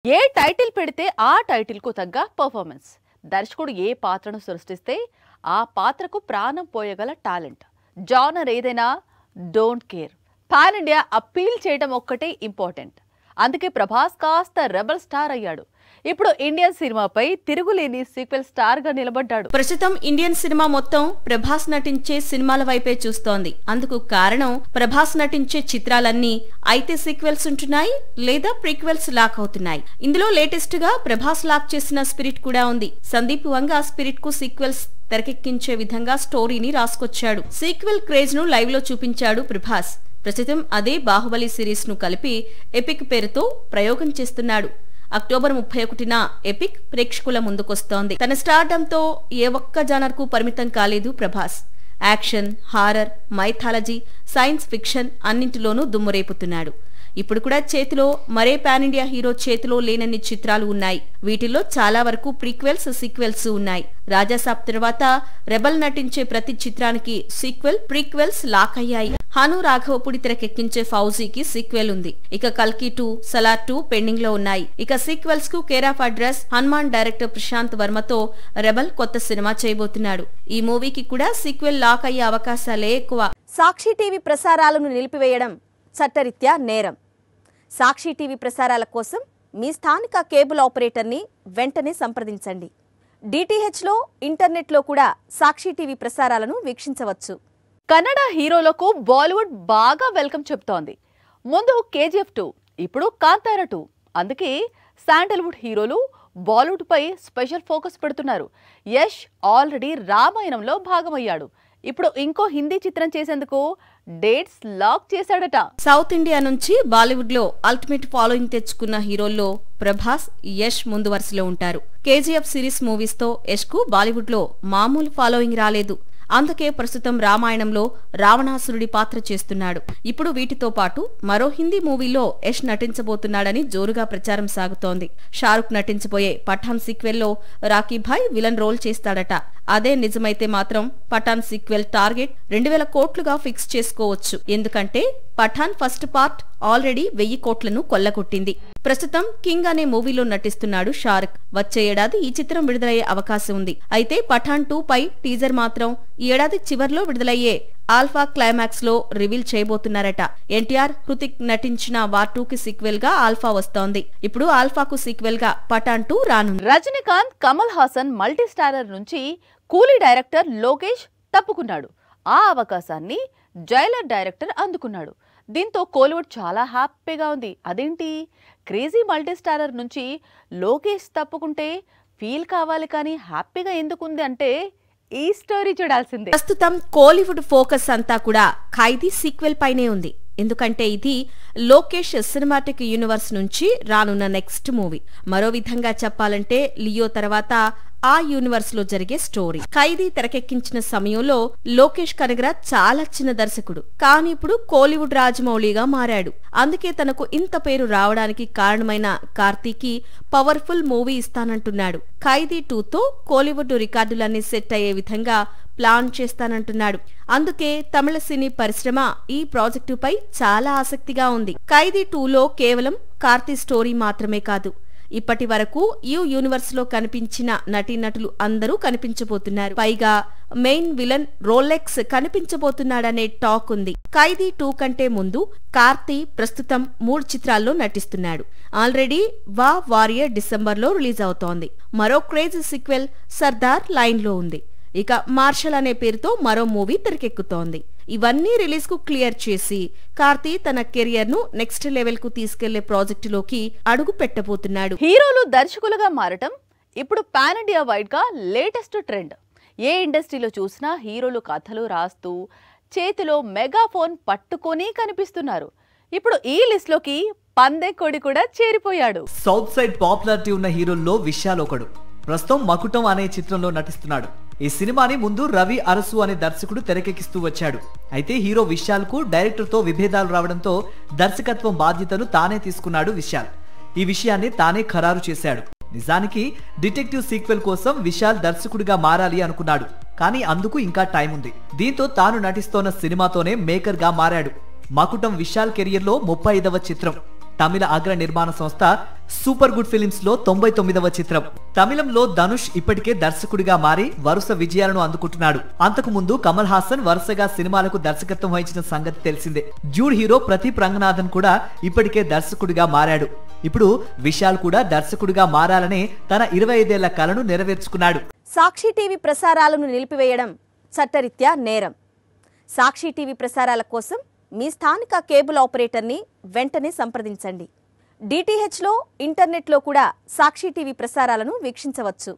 ఏ title పెడితే ఆ title కు తగ్గ పర్ఫార్మెన్స్. దర్శకుడు ఏ పాత్రను సృష్టిస్తే ఆ పాత్రకు ప్రాణం పోయగల టాలెంట్. జానర్ ఏదైనా don't care. Pan India appeal చేయడం ఒక్కటే ఇంపార్టెంట్. అందుకే ప్రభాస్ కాస్త రెబల్ స్టార్ అయ్యాడు. ఇప్పుడు ఇండియన్ సినిమాపై తిరుగులేని సీక్వెల్ స్టార్ గా నిలబడ్డాడు. ప్రస్తుతం ఇండియన్ సినిమా మొత్తం ప్రభాస్ నటించే సినిమాల వైపే చూస్తోంది. అందుకు కారణం ప్రభాస్ నటించే చిత్రాలన్నీ అయితే సీక్వెల్స్ ఉంటున్నాయి లేదా ప్రీక్వెల్స్ లాక్ అవుతున్నాయి. ఇందులో లేటెస్ట్ గా ప్రభాస్ లాక్ చేసిన స్పిరిట్ కూడా ఉంది. సందీప్ వంగా స్పిరిట్ కు సీక్వెల్స్ తెరకెక్కించే విధంగా స్టోరీని రాసుకొచ్చాడు. సీక్వెల్ క్రేజ్ ను లైవ్ లో చూపించాడు ప్రభాస్. ప్రస్తుతం అదే బాహుబలి సిరీస్ ను కలిపి ఎపిక్ పేరుతో ప్రయోగం చేస్తున్నాడు. అక్టోబర్ 31న ఎపిక్ ప్రేక్షకుల ముందుకొస్తోంది. తన స్టార్డంతో ఏ ఒక్క జానర్ కు పరిమితం కాలేదు Prabhas. Action, horror, mythology, science fiction అన్నింటిలోనూ దుమ్మురేపుతున్నాడు. ఇప్పుడు కూడా చేతిలో మరే పాన్ ఇండియా హీరో చేతిలో లేనన్ని చిత్రాలు ఉన్నాయి. వీటిల్లో చాలా వరకు ప్రీక్వెల్స్, సీక్వెల్స్ ఉన్నాయి. రాజాసాబ్ తర్వాత రెబల్ నటించే ప్రతి చిత్రానికి సీక్వెల్, ప్రీక్వెల్స్ లాక్ అయ్యాయి. హను రాఘవపుడి తెరకెక్కించే ఫౌజీకి సీక్వెల్ ఉంది. ఇక కల్కి 2, సలార్ 2 పెండింగ్ లో ఉన్నాయి. ఇక సీక్వెల్స్ కు care of address Hanuman director Prashanth వర్మతో రెబల్ కొత్త సినిమా చేయబోతున్నాడు. ఈ మూవీకి కూడా సీక్వెల్ లాక్ అయ్యే అవకాశాలే ఎక్కువ. సాక్షి టీవీ ప్రసారాలను నిలిపివేయడం చట్టరీత్యా నేరం. సాక్షి టీవీ ప్రసారాల కోసం మీ స్థానిక కేబుల్ ఆపరేటర్ని వెంటనే సంప్రదించండి. డిటిహెచ్లో, ఇంటర్నెట్లో కూడా సాక్షి టీవీ ప్రసారాలను వీక్షించవచ్చు. కన్నడ హీరోలకు బాలీవుడ్ బాగా వెల్కమ్ చెప్తోంది. ముందు కేజీఎఫ్ 2, ఇప్పుడు కాంతారా 2. అందుకే శాండల్వుడ్ హీరోలు బాలీవుడ్ పై స్పెషల్ ఫోకస్ పెడుతున్నారు. యష్ ఆల్రెడీ రామాయణంలో భాగమయ్యాడు. ఇప్పుడు ఇంకో హిందీ చిత్రం చేసేందుకు డేట్స్ లాక్ చేశాడట. సౌత్ ఇండియా నుంచి బాలీవుడ్ లో అల్టిమేట్ ఫాలోయింగ్ తెచ్చుకున్న హీరోల్లో ప్రభాస్, యష్ ముందు వరుసలో ఉంటారు. కేజీఎఫ్ సిరీస్ మూవీస్ తో యష్ కు బాలీవుడ్ లో మామూలు ఫాలోయింగ్ రాలేదు. అందుకే ప్రస్తుతం రామాయణంలో రావణాసురుడి పాత్ర చేస్తున్నాడు. ఇప్పుడు వీటితో పాటు మరో హిందీ మూవీలో యష్ నటించబోతున్నాడని జోరుగా ప్రచారం సాగుతోంది. షారుఖ్ నటించబోయే పఠాన్ సీక్వెల్లో రాకీభాయ్ విలన్ రోల్ చేస్తాడట. అదే నిజమైతే మాత్రం పఠాన్ సీక్వెల్ టార్గెట్ 2000 కోట్లుగా ఫిక్స్ చేసుకోవచ్చు. ఎందుకంటే పఠాన్ ఫస్ట్ పార్ట్ ఆల్రెడీ 1000 కోట్లను కొల్లగొట్టింది. ప్రస్తుతం కింగ్ అనే మూవీలో నటిస్తున్నాడు షారుఖ్. వచ్చే ఏడాది ఈ చిత్రం విడుదలయ్యే అవకాశం ఉంది. అయితే పఠాన్ 2 పై టీజర్ మాత్రం ఈ ఏడాది చివర్లో విడుదలయ్యే ఆల్ఫా క్లైమాక్స్ లో రివీల్ చేయబోతున్నారట. ఎన్టీఆర్, హృతిక్ నటించిన వార్ 2 కి సీక్వెల్ గా ఆల్ఫా వస్తోంది. ఇప్పుడు ఆల్ఫాకు సీక్వెల్ గా పఠాన్ 2 రానుంది. రజనీకాంత్, కమల్ హాసన్ మల్టీ స్టారర్ నుంచి కూలీ డైరెక్టర్ లోకేష్ తప్పుకున్నాడు. ఆ అవకాశాన్ని జైలర్ డైరెక్టర్ అందుకున్నాడు. దీంతో కోలీవుడ్ చాలా హ్యాపీగా ఉంది. అదేంటి, క్రేజీ మల్టీ స్టారర్ నుంచి లోకేష్ తప్పుకుంటే ఫీల్ కావాలి కానీ హ్యాపీగా ఎందుకుంది అంటే ఈ స్టోరీ చూడాల్సిందే. ప్రస్తుతం కోలీవుడ్ ఫోకస్ అంతా కూడా ఖైదీ సీక్వెల్ పైనే ఉంది. ఎందుకంటే ఇది లోకేష్ సినిమాటిక్ యూనివర్స్ నుంచి రానున్న నెక్స్ట్ మూవీ. మరో విధంగా చెప్పాలంటే లియో తర్వాత ఆ యూనివర్స్ లో జరిగే స్టోరీ. ఖైదీ తెరకెక్కించిన సమయంలో లోకేష్ కనగరాజ్ చాలా చిన్న దర్శకుడు, కానీ ఇప్పుడు కోలీవుడ్ రాజమౌళిగా మారాడు. అందుకే తనకు ఇంత పేరు రావడానికి కారణమైన కార్తీకి పవర్ఫుల్ మూవీ ఇస్తానంటున్నాడు. ఖైదీ 2తో కోలీవుడ్ రికార్డులన్నీ సెట్ అయ్యే విధంగా ప్లాన్ చేస్తానంటున్నాడు. అందుకే తమిళ సినీ పరిశ్రమ ఈ ప్రాజెక్టుపై చాలా ఆసక్తిగా ఉంది. ఖైదీ 2లో కేవలం కార్తీ స్టోరీ మాత్రమే కాదు, ఇప్పటి వరకు ఈ యూనివర్స్ లో కనిపించిన నటీనటులు అందరూ కనిపించబోతున్నారు. పైగా మెయిన్ విలన్ రోలెక్స్ కనిపించబోతున్నాడనే టాక్ ఉంది. ఖైదీ 2 కంటే ముందు కార్తీ ప్రస్తుతం 3 చిత్రాల్లో నటిస్తున్నాడు. ఆల్రెడీ వారియర్ డిసెంబర్లో రిలీజ్ అవుతోంది. మరో క్రేజీ సీక్వెల్ సర్దార్ లైన్ లో ఉంది. ఇక మార్షల్ అనే పేరుతో మరో మూవీ తెరకెక్కుతోంది. ఇవన్నీ రిలీజ్ కు క్లియర్ చేసి కార్తీ తన కెరియర్ ను నెక్స్ట్ లెవెల్ కు తీసుకెళ్లే ప్రాజెక్టులోకి అడుగు పెట్టబోతున్నాడు. హీరోలు దర్శకులుగా మారటం ఇప్పుడు పాన్ ఇండియా వైడ్ గా లేటెస్ట్ ట్రెండ్. ఏ ఇండస్ట్రీలో చూసినా హీరోలు కథలు రాస్తూ చేతిలో మెగాఫోన్ పట్టుకొని కనిపిస్తున్నారు. ఇప్పుడు ఈ లిస్ట్ లోకి పందె కొడి కూడా చేరిపోయాడు. సౌత్ సైడ్ పాపులారిటీ ఉన్న హీరోల్లో విశాల్ ఒకడు. ప్రస్తుతం మకుటం అనే చిత్రంలో నటిస్తున్నాడు. ఈ సినిమాని ముందు రవి అరసు అనే దర్శకుడు తెరకెక్కిస్తూ వచ్చాడు. అయితే హీరో విశాల్ కు డైరెక్టర్ తో విభేదాలు రావడంతో దర్శకత్వం బాధ్యతను తానే తీసుకున్నాడు విశాల్. ఈ విషయాన్ని తానే ఖరారు చేశాడు. నిజానికి డిటెక్టివ్ సీక్వెల్ కోసం విశాల్ దర్శకుడిగా మారాలి అనుకున్నాడు, కానీ అందుకు ఇంకా టైం ఉంది. దీంతో తాను నటిస్తోన్న సినిమాతోనే మేకర్ గా మారాడు. మకుటం విశాల్ కెరియర్ లో 35వ చిత్రం. తమిళ అగ్ర నిర్మాణ సంస్థ సూపర్ గుడ్ ఫిలిమ్స్ లో 99వ చిత్రం. తమిళంలో ధనుష్ ఇప్పటికే దర్శకుడిగా మారి వరుస విజయాలను అందుకుంటున్నాడు. అంతకు ముందు కమల్ హాసన్ వరుసగా సినిమాలకు దర్శకత్వం వహించిన సంగతి తెలిసిందే. డ్యూడ్ హీరో ప్రదీప్ రంగనాథన్ కూడా ఇప్పటికే దర్శకుడిగా మారాడు. ఇప్పుడు విశాల్ కూడా దర్శకుడిగా మారాలనే తన 25 ఏళ్ల కలను నెరవేర్చుకున్నాడు. సాక్షి టీవీ ప్రసారాలను నిలిపివేయడం చట్టరీత్యా నేరం. సాక్షి టీవీ ప్రసారాల కోసం మీ స్థానిక కేబుల్ ఆపరేటర్ని వెంటనే సంప్రదించండి. డిటిహెచ్లో, ఇంటర్నెట్లో కూడా సాక్షి టీవీ ప్రసారాలను వీక్షించవచ్చు.